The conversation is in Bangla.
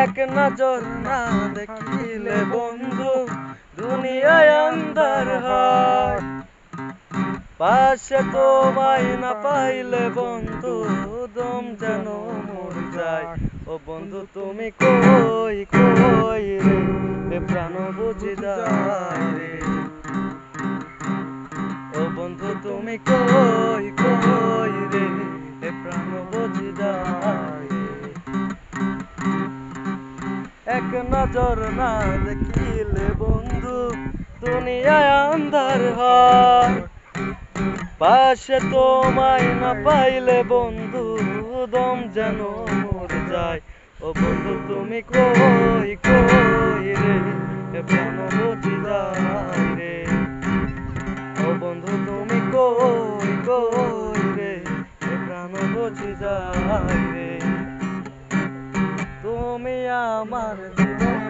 এক নজর না দেখিলে বন্ধু দুনিয়ায় আন্ধার হয়। পাশে তোমায় না পাইলে বন্ধু দম যেন মর যায়। ও বন্ধু তুমি কই কই রে, এ প্রাণ বুঝি যায় রে। ও বন্ধু তুমি কই কই রে, এ প্রাণ বুঝি যায় রে। এক নজর না দেখিলে বন্ধু দুনিয়ায় আন্ধার হয়। পাশে তোমায় না পাইলে বন্ধু দম যেন মর যায়। ও বন্ধু তুমি কই কই রে, এ প্রাণ বুঝি যায় রে। ও বন্ধু তুমি কই কই রে, এ প্রাণ বুঝি যায় রে। তুমি আমার জীবন